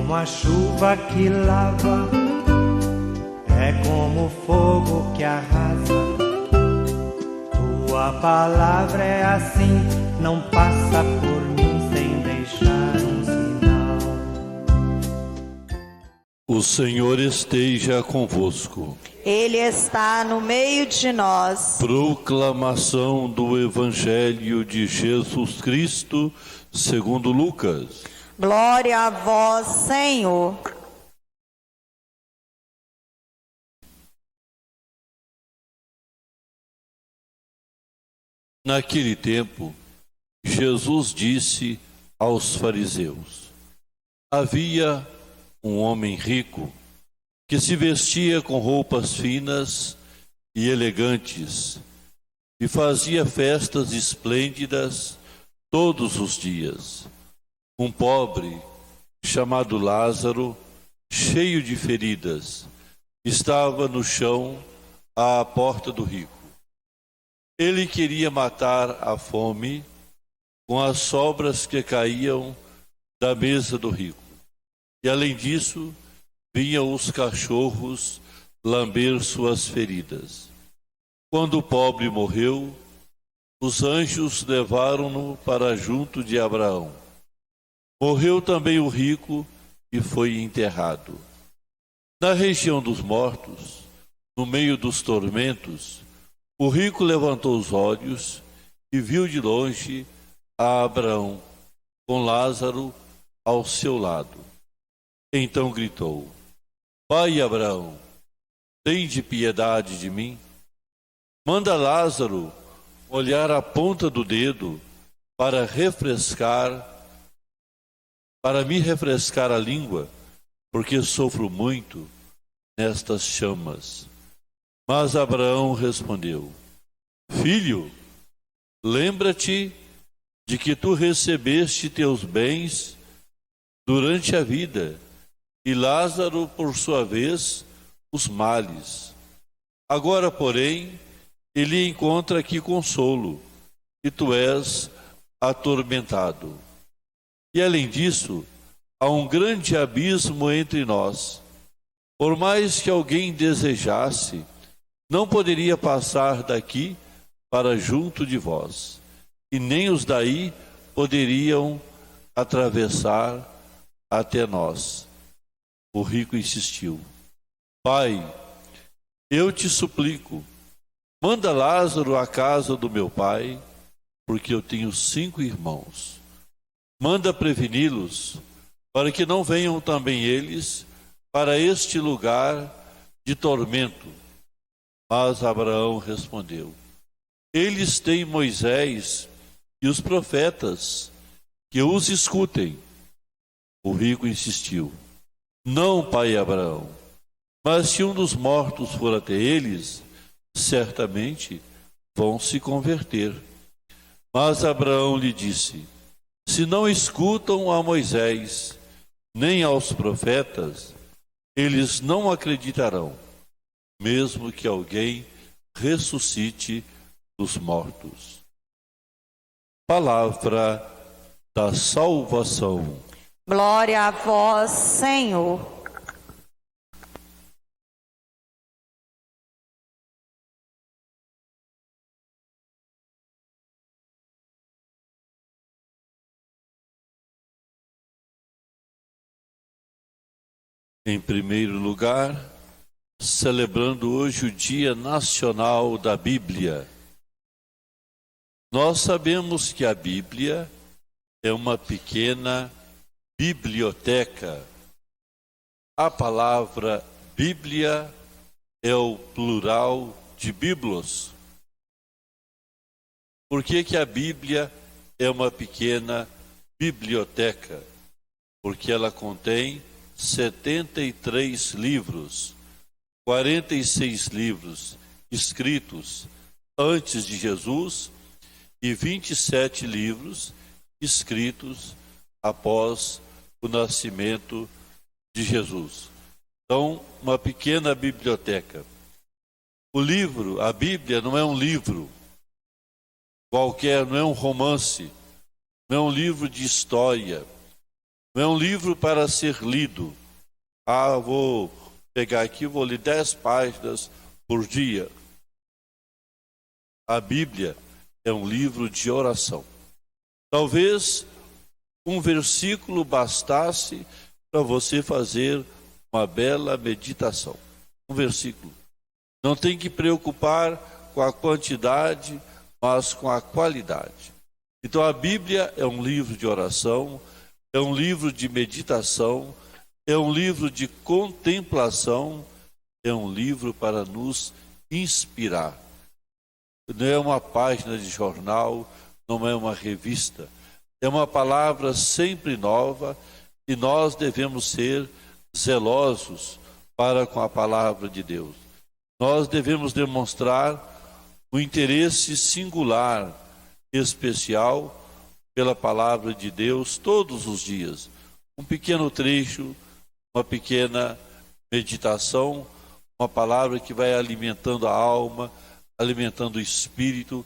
como a chuva que lava, é como o fogo que arrasa. Tua palavra é assim, não passa por mim sem deixar um sinal. O Senhor esteja convosco. Ele está no meio de nós. Proclamação do Evangelho de Jesus Cristo, segundo Lucas. Glória a vós, Senhor. Naquele tempo, Jesus disse aos fariseus: havia um homem rico que se vestia com roupas finas e elegantes e fazia festas esplêndidas todos os dias. Um pobre, chamado Lázaro, cheio de feridas, estava no chão à porta do rico. Ele queria matar a fome com as sobras que caíam da mesa do rico. E além disso, vinham os cachorros lamber suas feridas. Quando o pobre morreu, os anjos levaram-no para junto de Abraão. Morreu também o rico e foi enterrado. Na região dos mortos, no meio dos tormentos, o rico levantou os olhos e viu de longe a Abraão, com Lázaro ao seu lado. Então gritou: Pai Abraão, tende piedade de mim. Manda Lázaro molhar a ponta do dedo para me refrescar a língua, porque sofro muito nestas chamas. Mas Abraão respondeu: Filho, lembra-te de que tu recebeste teus bens durante a vida, e Lázaro, por sua vez, os males. Agora, porém, ele encontra aqui consolo, e tu és atormentado. E além disso, há um grande abismo entre nós. Por mais que alguém desejasse, não poderia passar daqui para junto de vós, e nem os daí poderiam atravessar até nós. O rico insistiu: Pai, eu te suplico, manda Lázaro à casa do meu pai, porque eu tenho 5 irmãos. Manda preveni-los, para que não venham também eles para este lugar de tormento. Mas Abraão respondeu: Eles têm Moisés e os profetas, que os escutem. O rico insistiu: Não, pai Abraão, mas se um dos mortos for até eles, certamente vão se converter. Mas Abraão lhe disse: Se não escutam a Moisés, nem aos profetas, eles não acreditarão, mesmo que alguém ressuscite dos mortos. Palavra da salvação. Glória a vós, Senhor. Em primeiro lugar, celebrando hoje o Dia Nacional da Bíblia. Nós sabemos que a Bíblia é uma pequena biblioteca. A palavra Bíblia é o plural de biblos. Por que a Bíblia é uma pequena biblioteca? Porque ela contém 73 livros, 46 livros escritos antes de Jesus e 27 livros escritos após o nascimento de Jesus. Então, uma pequena biblioteca. O livro, a Bíblia, não é um livro qualquer, não é um romance, não é um livro de história, Não é um livro para ser lido. Eu vou pegar aqui, vou ler 10 páginas por dia. A Bíblia é um livro de oração. Talvez um versículo bastasse para você fazer uma bela meditação. Um versículo. Não tem que preocupar com a quantidade, mas com a qualidade. Então a Bíblia é um livro de oração, é um livro de meditação, é um livro de contemplação, é um livro para nos inspirar. Não é uma página de jornal, não é uma revista. É uma palavra sempre nova e nós devemos ser zelosos para com a palavra de Deus. Nós devemos demonstrar um interesse singular, especial, pela palavra de Deus todos os dias. Um pequeno trecho, uma pequena meditação, uma palavra que vai alimentando a alma, alimentando o espírito,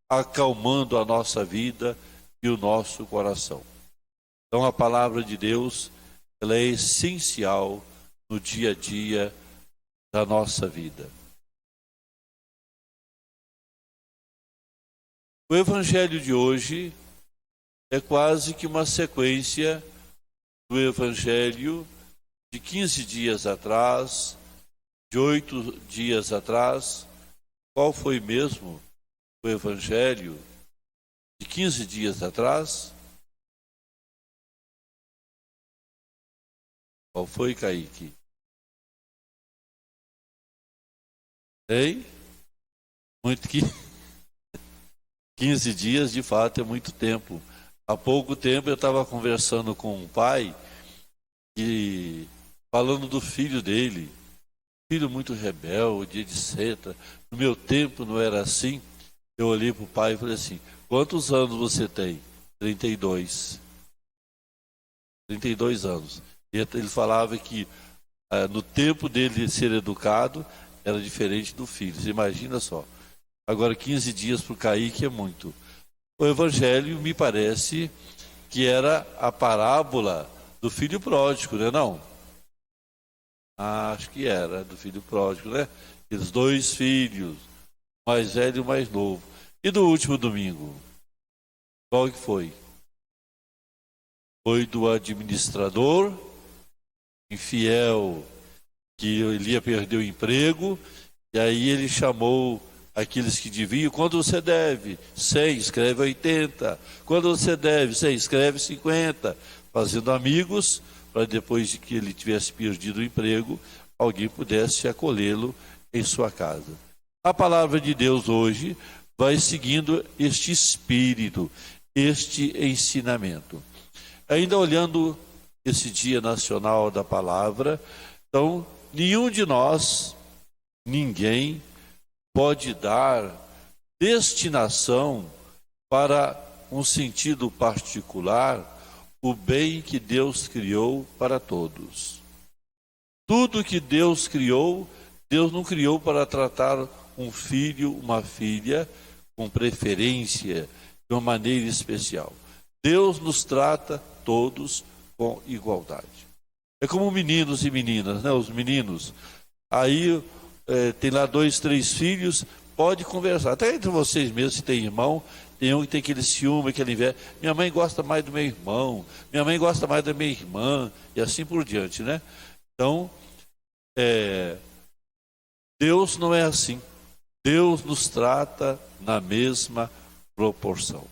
acalmando a nossa vida e o nosso coração. Então a palavra de Deus, ela é essencial no dia a dia da nossa vida. O evangelho de hoje é quase que uma sequência do evangelho de 15 dias atrás, de 8 dias atrás. Qual foi mesmo o evangelho de 15 dias atrás? Qual foi, Kaique? Hein? Muito que 15 dias, de fato, é muito tempo. Há pouco tempo eu estava conversando com um pai e falando do filho dele, filho muito rebelde, etc. No meu tempo não era assim. Eu olhei para o pai e falei assim: quantos anos você tem? 32. 32 anos. E ele falava que no tempo dele ser educado era diferente do filho. Você imagina só. Agora 15 dias para o Kaique é muito. O evangelho me parece que era a parábola do filho pródigo, né? Não? Acho que era do filho pródigo, né? Aqueles 2 filhos, mais velho e mais novo. E do último domingo? Qual que foi? Foi do administrador infiel, que ele ia perder o emprego, e aí ele chamou aqueles que deviam. Quando você deve 100, escreve 80. Quando você deve 100, escreve 50. Fazendo amigos, para depois de que ele tivesse perdido o emprego, alguém pudesse acolhê-lo em sua casa. A palavra de Deus hoje vai seguindo este espírito, este ensinamento. Ainda olhando esse Dia Nacional da Palavra, então, nenhum de nós, ninguém, pode dar destinação para um sentido particular o bem que Deus criou para todos. Tudo que Deus criou, Deus não criou para tratar um filho, uma filha com preferência, de uma maneira especial. Deus nos trata todos com igualdade. É como meninos e meninas, né? Os meninos, aí tem lá 2, 3 filhos, pode conversar. Até entre vocês mesmos, se tem irmão, tem um que tem aquele ciúme, aquele inveja. Minha mãe gosta mais do meu irmão, minha mãe gosta mais da minha irmã, e assim por diante, né? Então, Deus não é assim. Deus nos trata na mesma proporção.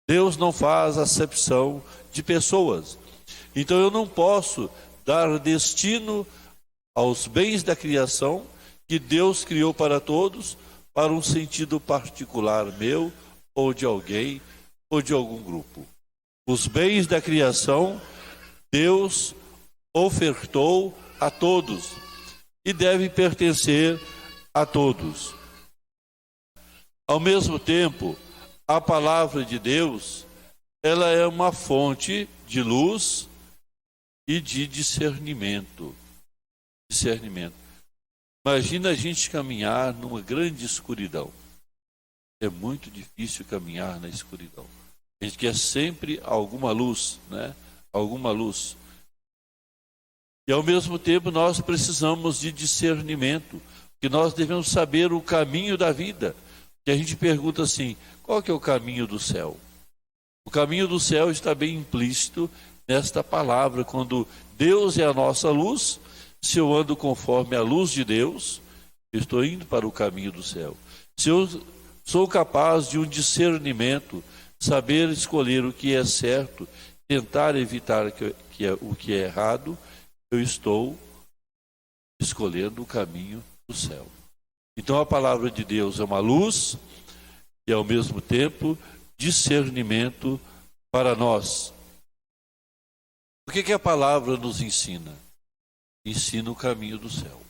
Deus não faz acepção de pessoas. Então eu não posso dar destino aos bens da criação que Deus criou para todos, para um sentido particular meu, ou de alguém, ou de algum grupo. Os bens da criação, Deus ofertou a todos e deve pertencer a todos. Ao mesmo tempo, a palavra de Deus, ela é uma fonte de luz e de discernimento. Imagina a gente caminhar numa grande escuridão. É muito difícil caminhar na escuridão. A gente quer sempre alguma luz, né? alguma luz. E ao mesmo tempo nós precisamos de discernimento, que nós devemos saber o caminho da vida. E a gente pergunta assim, qual que é o caminho do céu? O caminho do céu está bem implícito nesta palavra, quando Deus é a nossa luz. Se eu ando conforme a luz de Deus, eu estou indo para o caminho do céu. Se eu sou capaz de um discernimento, saber escolher o que é certo, tentar evitar o que é errado, eu estou escolhendo o caminho do céu. Então a palavra de Deus é uma luz e ao mesmo tempo discernimento para nós. O que a palavra nos ensina? Ensina o caminho do céu.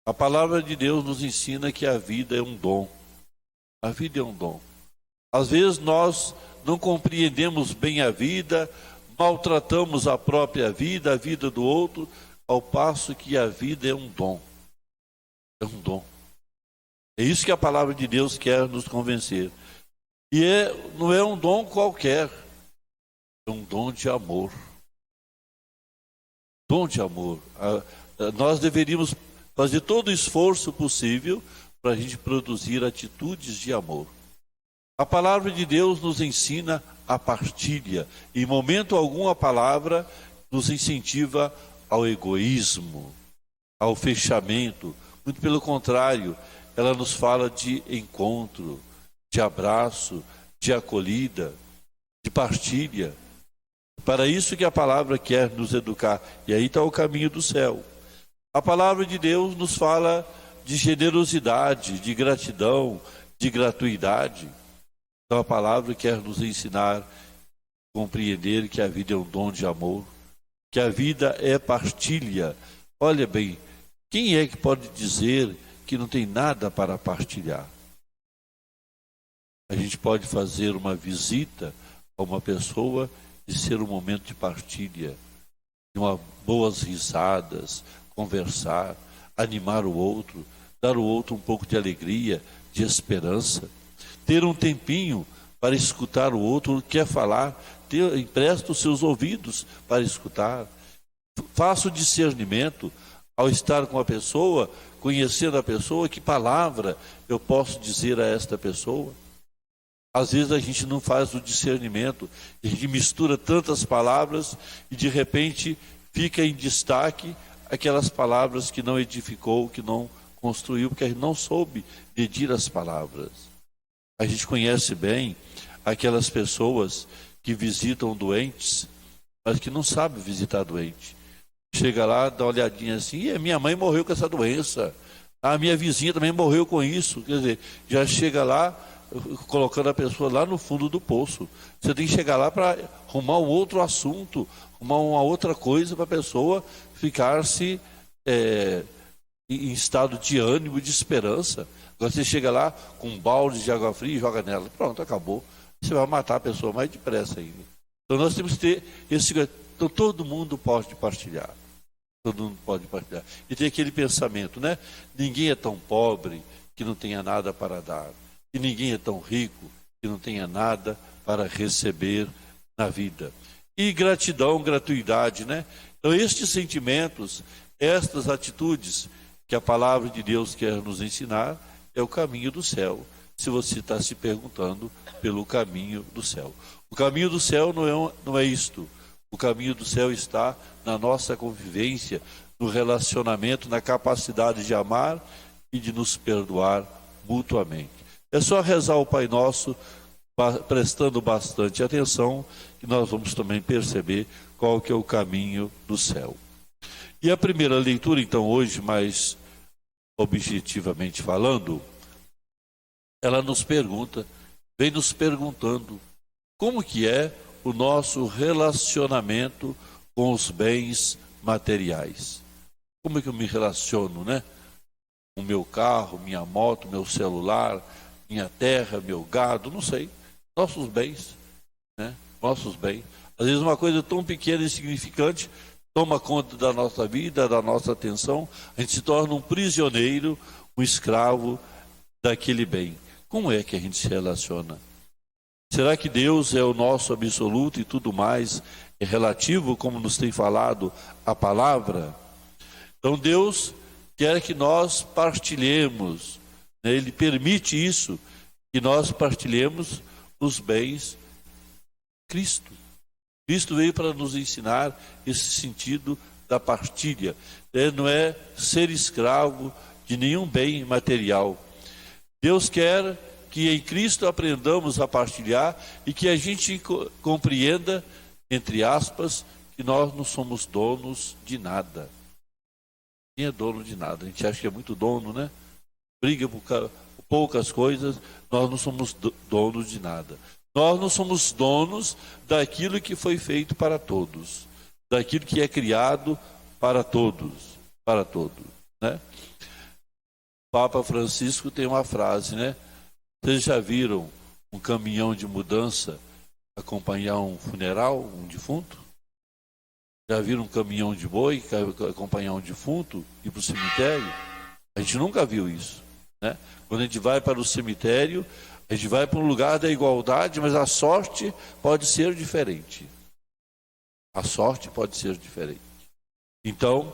A palavra de Deus nos ensina que a vida é um dom. A vida é um dom. Às vezes nós não compreendemos bem a vida, maltratamos a própria vida, a vida do outro, ao passo que a vida é um dom. É um dom. É isso que a palavra de Deus quer nos convencer. E não é um dom qualquer, é um dom de amor. Dom de amor. Nós deveríamos fazer todo o esforço possível para a gente produzir atitudes de amor. A palavra de Deus nos ensina a partilha. Em momento algum a palavra nos incentiva ao egoísmo, ao fechamento. Muito pelo contrário, ela nos fala de encontro, de abraço, de acolhida, de partilha. Para isso que a palavra quer nos educar. E aí está o caminho do céu. A palavra de Deus nos fala de generosidade, de gratidão, de gratuidade. Então a palavra quer nos ensinar, compreender que a vida é um dom de amor, que a vida é partilha. Olha bem, quem é que pode dizer que não tem nada para partilhar? A gente pode fazer uma visita a uma pessoa e ser um momento de partilha, de boas risadas, conversar, animar o outro, dar ao outro um pouco de alegria, de esperança. Ter um tempinho para escutar o outro que quer falar, empresta os seus ouvidos para escutar. Faça o discernimento ao estar com a pessoa, conhecendo a pessoa, que palavra eu posso dizer a esta pessoa. Às vezes a gente não faz o discernimento, a gente mistura tantas palavras e de repente fica em destaque aquelas palavras que não edificou, que não construiu, porque a gente não soube medir as palavras. A gente conhece bem aquelas pessoas que visitam doentes, mas que não sabem visitar doente. Chega lá, dá uma olhadinha assim, e a minha mãe morreu com essa doença, a minha vizinha também morreu com isso. Quer dizer, já chega lá, colocando a pessoa lá no fundo do poço. Você tem que chegar lá para arrumar um outro assunto, arrumar uma outra coisa para a pessoa ficar-se em estado de ânimo, de esperança. Agora você chega lá com um balde de água fria e joga nela. Pronto, acabou. Você vai matar a pessoa mais depressa ainda. Então nós temos que ter esse... Então todo mundo pode partilhar. Todo mundo pode partilhar. E tem aquele pensamento, né? Ninguém é tão pobre que não tenha nada para dar. E ninguém é tão rico que não tenha nada para receber na vida. E gratidão, gratuidade, né? Então estes sentimentos, estas atitudes que a palavra de Deus quer nos ensinar, é o caminho do céu. Se você está se perguntando pelo caminho do céu. O caminho do céu não é isto. O caminho do céu está na nossa convivência, no relacionamento, na capacidade de amar e de nos perdoar mutuamente. É só rezar o Pai Nosso, prestando bastante atenção, que nós vamos também perceber qual que é o caminho do céu. E a primeira leitura, então, hoje, mais objetivamente falando, ela nos pergunta, vem nos perguntando, como que é o nosso relacionamento com os bens materiais? Como é que eu me relaciono, né? Com o meu carro, minha moto, meu celular, minha terra, meu gado, não sei. Nossos bens, né? Nossos bens. Às vezes uma coisa tão pequena e insignificante toma conta da nossa vida, da nossa atenção, a gente se torna um prisioneiro, um escravo daquele bem. Como é que a gente se relaciona? Será que Deus é o nosso absoluto e tudo mais é relativo, como nos tem falado a palavra. Então Deus quer que nós partilhemos, né? Ele permite isso, que nós partilhemos os bens de Cristo. Cristo veio para nos ensinar esse sentido da partilha. Não é ser escravo de nenhum bem material. Deus quer que em Cristo aprendamos a partilhar e que a gente compreenda, entre aspas, que nós não somos donos de nada. Ninguém é dono de nada. A gente acha que é muito dono, né? Briga por poucas coisas, nós não somos donos de nada. Nós não somos donos daquilo que foi feito para todos, daquilo que é criado para todos, né? Papa Francisco tem uma frase, né? Vocês já viram um caminhão de mudança acompanhar um funeral, um defunto? Já viram um caminhão de boi acompanhar um defunto e ir para o cemitério? A gente nunca viu isso, né? Quando a gente vai para o cemitério, a gente vai para um lugar da igualdade, mas a sorte pode ser diferente. A sorte pode ser diferente. Então,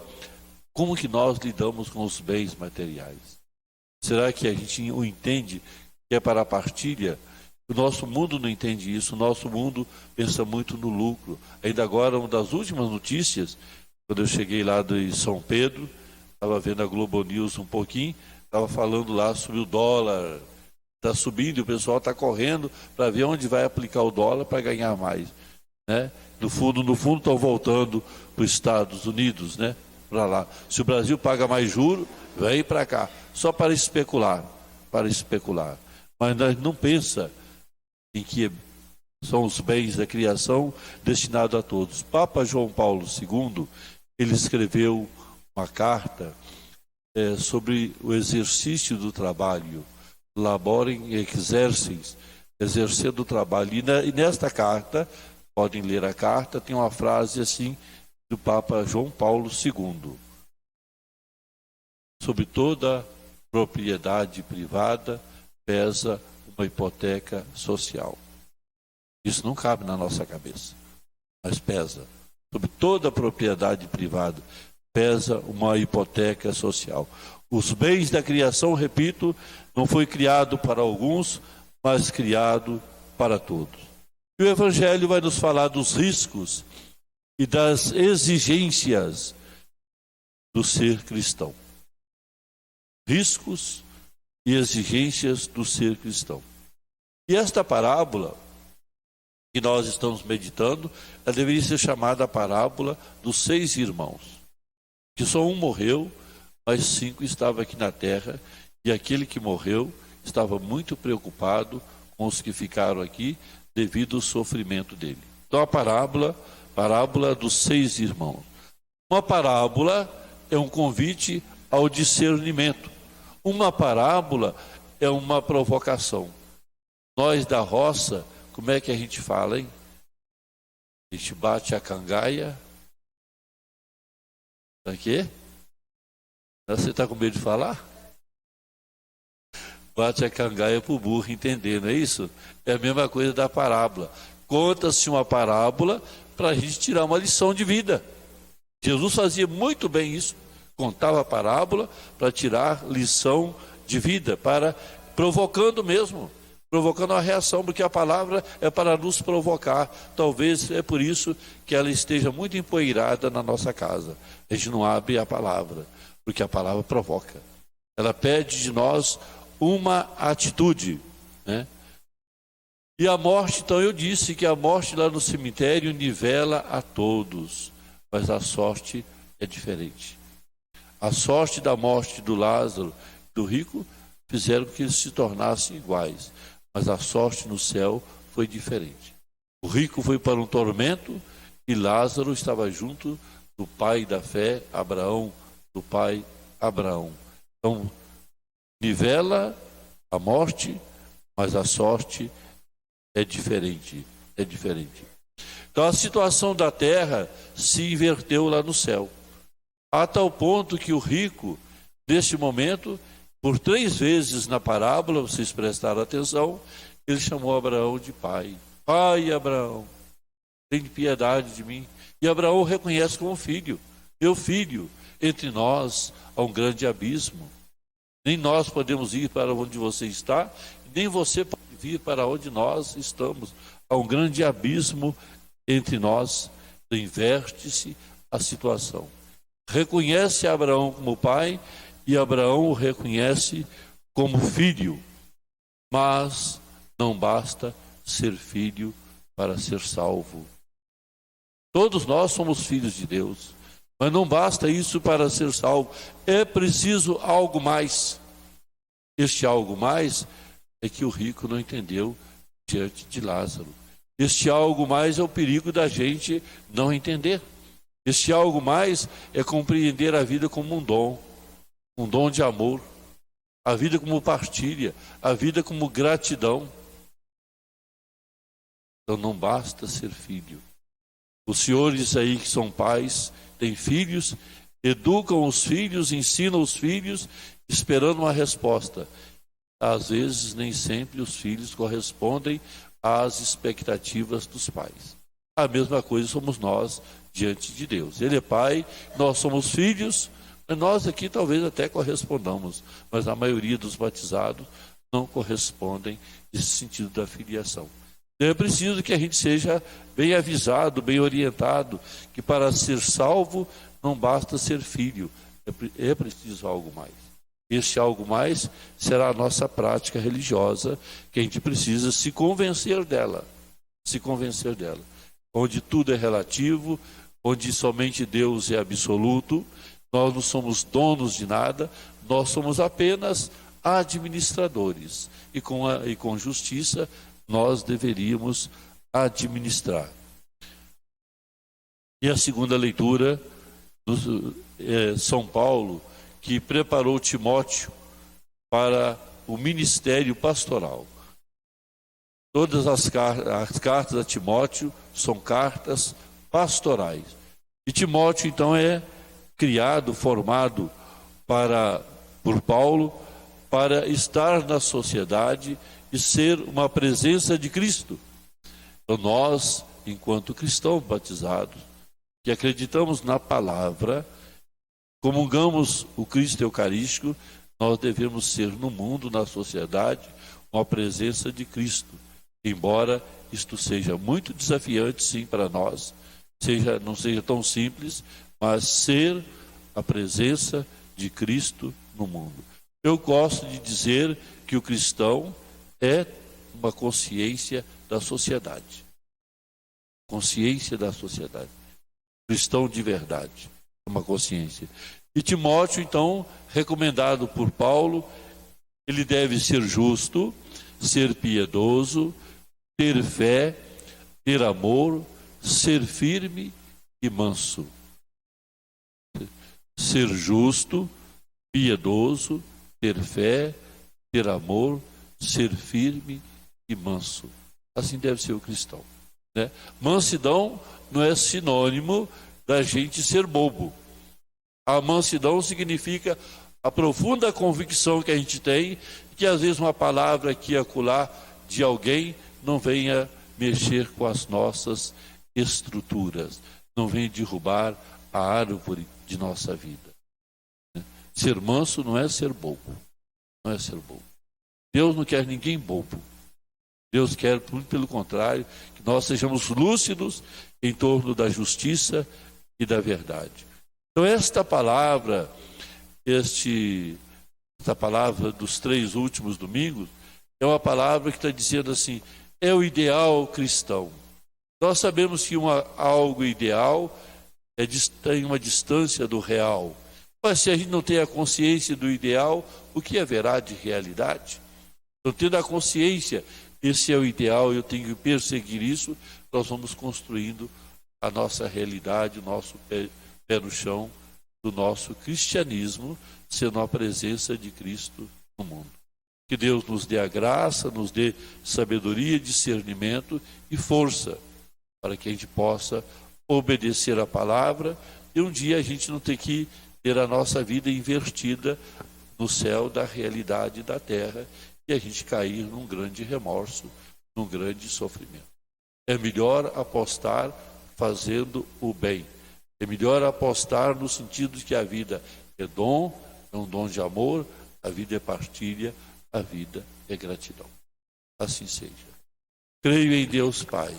como que nós lidamos com os bens materiais? Será que a gente o entende que é para a partilha? O nosso mundo não entende isso. O nosso mundo pensa muito no lucro. Ainda agora, uma das últimas notícias, quando eu cheguei lá de São Pedro, estava vendo a Globo News um pouquinho, estava falando lá sobre o dólar. Está subindo e o pessoal está correndo para ver onde vai aplicar o dólar para ganhar mais, né? No fundo estão voltando para os Estados Unidos, né? Para lá. Se o Brasil paga mais juro, vem para cá, só para especular, Mas nós não pensa em que são os bens da criação destinados a todos. Papa João Paulo II, ele escreveu uma carta sobre o exercício do trabalho. Laborem exercens, exercendo o trabalho. E nesta carta, podem ler a carta, tem uma frase assim do Papa João Paulo II. Sobre toda propriedade privada pesa uma hipoteca social. Isso não cabe na nossa cabeça, mas pesa. Sobre toda propriedade privada pesa uma hipoteca social. Os bens da criação, repito, não foi criado para alguns, mas criado para todos. E o Evangelho vai nos falar dos riscos e das exigências do ser cristão. Riscos e exigências do ser cristão. E esta parábola que nós estamos meditando, ela deveria ser chamada a parábola dos 6 irmãos. Que só um morreu, mas 5 estavam aqui na terra, e aquele que morreu estava muito preocupado com os que ficaram aqui devido ao sofrimento dele. Então a parábola dos 6 irmãos. Uma parábola é um convite ao discernimento. Uma parábola é uma provocação. Nós da roça, como é que a gente fala, hein? A gente bate a cangaia. Para quê? Você está com medo de falar? Bate a cangaia para o burro entender, não é isso? É a mesma coisa da parábola. Conta-se uma parábola para a gente tirar uma lição de vida. Jesus fazia muito bem isso. Contava a parábola para tirar lição de vida, provocando a reação, porque a palavra é para nos provocar. Talvez é por isso que ela esteja muito empoeirada na nossa casa. A gente não abre a palavra, porque a palavra provoca. Ela pede de nós uma atitude, né? E a morte, então eu disse que a morte lá no cemitério nivela a todos, mas a sorte é diferente. A sorte da morte do Lázaro e do rico fizeram que eles se tornassem iguais, mas a sorte no céu foi diferente. O rico foi para um tormento e Lázaro estava junto do pai da fé, Abraão, do pai Abraão. Então, nivela a morte, mas a sorte é diferente. Então, a situação da terra se inverteu lá no céu. A tal ponto que o rico, neste momento, por 3 vezes na parábola, vocês prestaram atenção, ele chamou Abraão de pai. Pai Abraão. tem piedade de mim. E Abraão o reconhece como filho. Meu filho, entre nós há um grande abismo. Nem nós podemos ir para onde você está, nem você pode vir para onde nós estamos. Há um grande abismo entre nós. Inverte-se a situação. Reconhece Abraão como pai e Abraão o reconhece como filho. Mas não basta ser filho para ser salvo. Todos nós somos filhos de Deus, mas não basta isso para ser salvo. É preciso algo mais. Este algo mais é que o rico não entendeu diante de Lázaro. Este algo mais é o perigo da gente não entender. Este algo mais é compreender a vida como um dom de amor, a vida como partilha, a vida como gratidão. Então não basta ser filho. Os senhores aí que são pais, têm filhos, educam os filhos, ensinam os filhos, esperando uma resposta. Às vezes, nem sempre os filhos correspondem às expectativas dos pais. A mesma coisa somos nós diante de Deus. Ele é pai, nós somos filhos, mas nós aqui talvez até correspondamos, mas a maioria dos batizados não correspondem nesse sentido da filiação. Então é preciso que a gente seja bem avisado, bem orientado, que para ser salvo não basta ser filho, é preciso algo mais. Este algo mais será a nossa prática religiosa, que a gente precisa se convencer dela. Onde tudo é relativo, onde somente Deus é absoluto, nós não somos donos de nada, nós somos apenas administradores. E com justiça nós deveríamos administrar. E a segunda leitura, São Paulo, que preparou Timóteo para o ministério pastoral. Todas as cartas a Timóteo são cartas pastorais. E Timóteo, então, é criado, formado por Paulo, para estar na sociedade e ser uma presença de Cristo. Então, nós, enquanto cristãos batizados, que acreditamos na palavra, comungamos o Cristo Eucarístico, nós devemos ser no mundo, na sociedade, uma presença de Cristo. Embora isto seja muito desafiante, sim, para nós, não seja tão simples, mas ser a presença de Cristo no mundo. Eu gosto de dizer que o cristão é uma consciência da sociedade. Consciência da sociedade. Cristão de verdade. Uma consciência. E Timóteo, então, recomendado por Paulo, ele deve ser justo, ser piedoso, ter fé, ter amor, ser firme e manso. Ser justo, piedoso, ter fé, ter amor, ser firme e manso. Assim deve ser o cristão, né? Mansidão não é sinônimo da gente ser bobo. A mansidão significa a profunda convicção que a gente tem, que às vezes uma palavra aqui e acolá de alguém não venha mexer com as nossas estruturas, não venha derrubar a árvore de nossa vida. Ser manso não é ser bobo, não é ser bobo. Deus não quer ninguém bobo. Deus quer, pelo contrário, que nós sejamos lúcidos em torno da justiça e da verdade. Então esta palavra dos 3 últimos domingos, é uma palavra que está dizendo assim, é o ideal cristão. Nós sabemos que algo ideal tem uma distância do real. Mas se a gente não tem a consciência do ideal, o que haverá de realidade? Então, tendo a consciência, esse é o ideal, eu tenho que perseguir isso, nós vamos construindo a nossa realidade, o nosso pé no chão, do nosso cristianismo, sendo a presença de Cristo no mundo. Que Deus nos dê a graça, nos dê sabedoria, discernimento e força, para que a gente possa obedecer a palavra e um dia a gente não ter que ter a nossa vida invertida no céu da realidade da terra e a gente cair num grande remorso, num grande sofrimento. É melhor apostar fazendo o bem. É melhor apostar no sentido de que a vida é dom, é um dom de amor, a vida é partilha, a vida é gratidão. Assim seja. Creio em Deus Pai,